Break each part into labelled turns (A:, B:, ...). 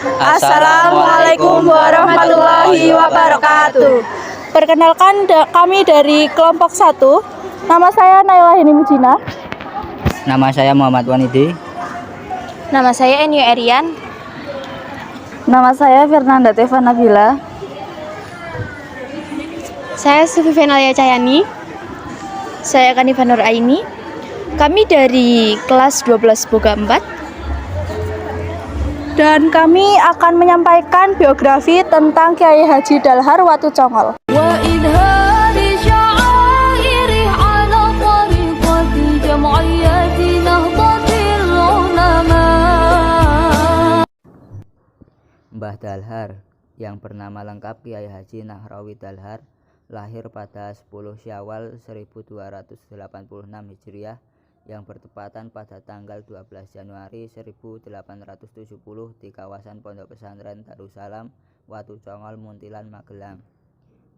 A: Assalamualaikum warahmatullahi wabarakatuh.
B: Perkenalkan kami dari kelompok 1. Nama saya Naila Heni Mujina.
C: Nama saya Muhammad Wanidi.
D: Nama saya Enyo Erian.
B: Nama saya Fernanda Teva Nabila.
D: Saya Sufi Fenalia Cahyani. Saya Kanifa Nur Aini. Kami dari kelas 12 Boga 4.
B: Dan kami akan menyampaikan biografi tentang Kiai Haji Dalhar Watu Congol.
C: Mbah Dalhar, yang bernama lengkap Kiai Haji Nahrawi Dalhar, lahir pada 10 Syawal 1286 Hijriah yang bertepatan pada tanggal 12 Januari 1870 di kawasan Pondok Pesantren Darussalam, Watu Congol, Muntilan, Magelang.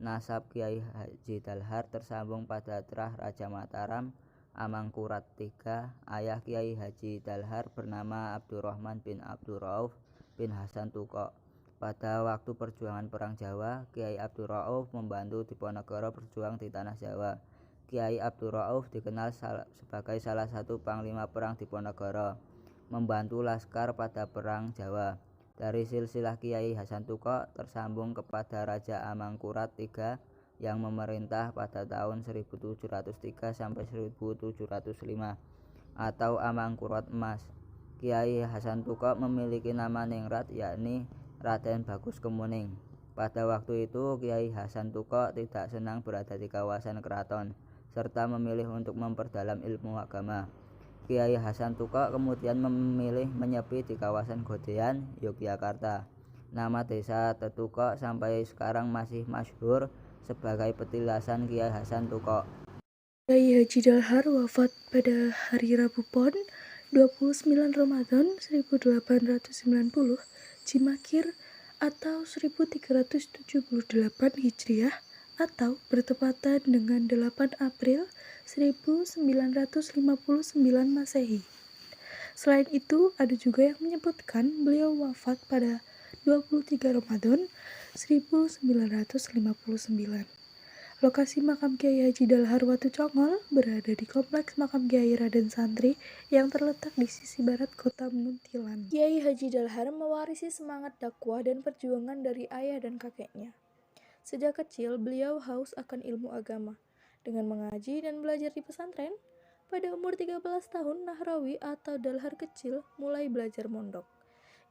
C: Nasab Kiai Haji Dalhar tersambung pada terah Raja Mataram, Amangkurat III. Ayah Kiai Haji Dalhar bernama Abdurrahman bin Abdurrauf bin Hasan Tukok. Pada waktu perjuangan Perang Jawa, Kiai Abdurrauf membantu Diponegoro berjuang di Tanah Jawa. Kiai Abdurrauf dikenal sebagai salah satu panglima perang Diponegoro, membantu laskar pada Perang Jawa. Dari silsilah Kiai Hasan Tukok tersambung kepada Raja Amangkurat III yang memerintah pada tahun 1703 sampai 1705 atau Amangkurat Emas. Kiai Hasan Tukok memiliki nama ningrat, yakni Raden Bagus Kemuning. Pada waktu itu Kiai Hasan Tukok tidak senang berada di kawasan keraton, serta memilih untuk memperdalam ilmu agama. Kiai Hasan Tukok kemudian memilih menyepi di kawasan Godean, Yogyakarta. Nama desa Tetukok sampai sekarang masih masyhur sebagai petilasan Kiai Hasan Tukok.
E: Kiai Haji Dalhar wafat pada hari Rabu Pon 29 Ramadan 1890 Jimakir atau 1378 Hijriah atau bertepatan dengan 8 April 1959 Masehi. Selain itu, ada juga yang menyebutkan beliau wafat pada 23 Ramadan 1959. Lokasi makam Kiai Haji Dalhar Watu Congol berada di Kompleks Makam Kiai Raden Santri yang terletak di sisi barat kota Muntilan. Kiai Haji Dalhar mewarisi semangat dakwah dan perjuangan dari ayah dan kakeknya. Sejak kecil, beliau haus akan ilmu agama. Dengan mengaji dan belajar di pesantren, pada umur 13 tahun Nahrawi atau Dalhar kecil mulai belajar mondok.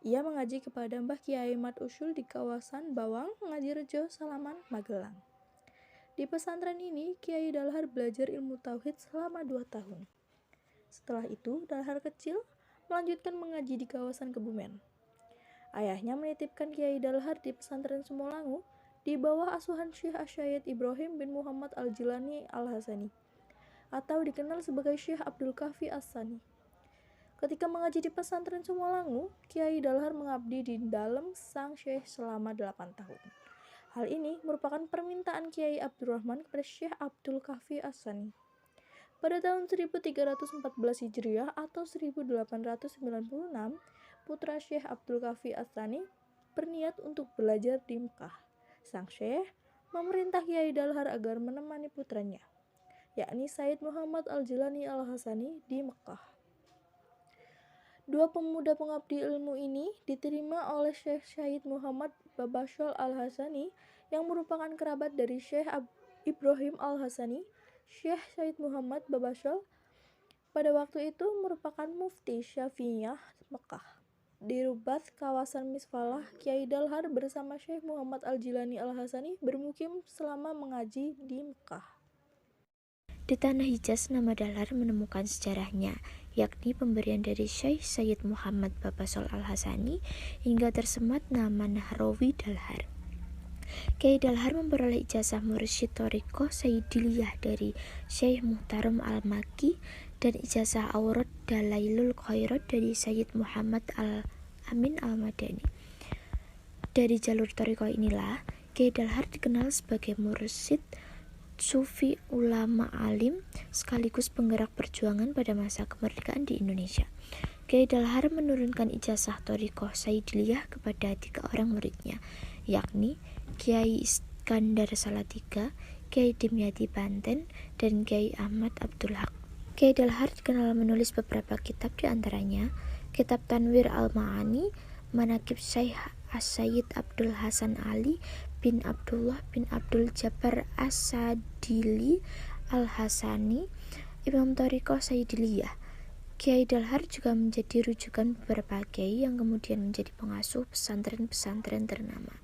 E: Ia mengaji kepada Mbah Kiai Mat Usul di kawasan Bawang, Ngajirejo, Salaman, Magelang. Di pesantren ini, Kiai Dalhar belajar ilmu tauhid selama 2 tahun. Setelah itu, Dalhar kecil melanjutkan mengaji di kawasan Kebumen. Ayahnya menitipkan Kiai Dalhar di pesantren Sumolangu di bawah asuhan Syekh Asyayid Ibrahim bin Muhammad Al-Jilani Al-Hasani atau dikenal sebagai Syekh Abdul Kafi As-Sani. Ketika mengaji di pesantren Sumolangu, Kiai Dalhar mengabdi di dalam sang Syekh selama 8 tahun. Hal ini merupakan permintaan Kiai Abdurrahman kepada Syekh Abdul Kafi As-Sani. Pada tahun 1314 Hijriah atau 1896, putra Syekh Abdul Kafi As-Sani berniat untuk belajar di Mekah. Sang Syekh memerintah Kiai Dalhar agar menemani putranya, yakni Said Muhammad Al-Jilani Al-Hasani di Mekah. Dua pemuda pengabdi ilmu ini diterima oleh Syekh Syahid Muhammad Babashol Al-Hasani yang merupakan kerabat dari Syekh Ibrahim Al-Hasani. Syekh Syahid Muhammad Babashol pada waktu itu merupakan mufti Syafi'iyah Mekah. Di Rubat, kawasan Misfalah, Kiai Dalhar bersama Syekh Muhammad Al-Jilani Al-Hasani bermukim selama mengaji di Mekah.
F: Di tanah Hijaz, nama Dalhar menemukan sejarahnya, yakni pemberian dari Syekh Sayyid Muhammad Babashol Al-Hasani hingga tersemat nama Nahrawi Dalhar. Kiai Dalhar memperoleh ijazah mursyid thariqah Sayyidiliyah dari Syekh Muhtaram Al-Makki dan ijazah Aurad Dalailul Khairat dari Sayyid Muhammad Al-Amin Al-Madani. Dari jalur thariqah inilah Kiai Dalhar dikenal sebagai mursyid sufi, ulama alim, sekaligus penggerak perjuangan pada masa kemerdekaan di Indonesia. Kiai Dalhar menurunkan ijazah Thariqah Saidiliyah kepada 3 orang muridnya, yakni Kiai Iskandar Salatiga, Kiai Dimyati Banten, dan Kiai Ahmad Abdul Haq. Kiai Dalhar dikenal menulis beberapa kitab, diantaranya Kitab Tanwir Al-Ma'ani, Manaqib Syekh As-Sayyid Abdul Hasan Ali bin Abdullah bin Abdul Jabbar As-Sadili Al-Hasani, Imam Thariqah Saidiliyah. Kiai Dalhar juga menjadi rujukan beberapa kiai yang kemudian menjadi pengasuh pesantren-pesantren ternama.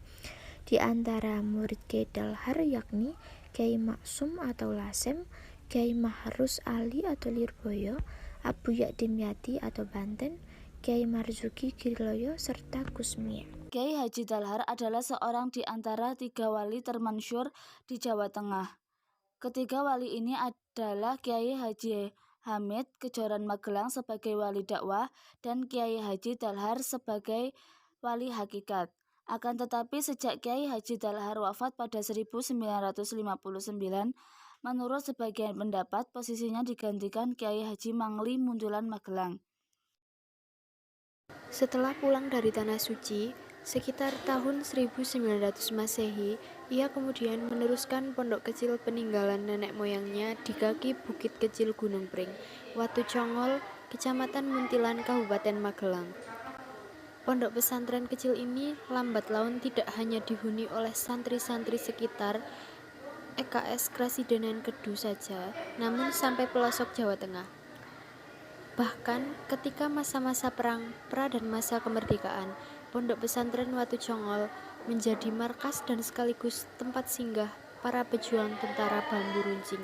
F: Di antara murid Kiai Dalhar yakni Kiai Maksum atau Lasem, Kiai Mahrus Ali atau Lirboyo, Abu Ya Dimyati atau Banten, Kiai Marzuki Girloyo, serta Kusmia.
A: Kiai Haji Dalhar adalah seorang di antara 3 wali termasyhur di Jawa Tengah. Ketiga wali ini adalah Kiai Haji Hamid Kejoran Magelang sebagai wali dakwah dan Kiai Haji Dalhar sebagai wali hakikat. Akan tetapi sejak Kiai Haji Dalhar wafat pada 1959, menurut sebagian pendapat posisinya digantikan Kiai Haji Mangli Mundulan Magelang.
G: Setelah pulang dari Tanah Suci, sekitar tahun 1900 Masehi, ia kemudian meneruskan pondok kecil peninggalan nenek moyangnya di kaki Bukit Kecil Gunung Pring, Watu Congol, Kecamatan Muntilan, Kabupaten Magelang. Pondok pesantren kecil ini lambat laun tidak hanya dihuni oleh santri-santri sekitar EKS Krasidenan Kedu saja, namun sampai pelosok Jawa Tengah. Bahkan ketika masa-masa perang pra dan masa kemerdekaan, pondok pesantren Watu Congol menjadi markas dan sekaligus tempat singgah para pejuang tentara bambu runcing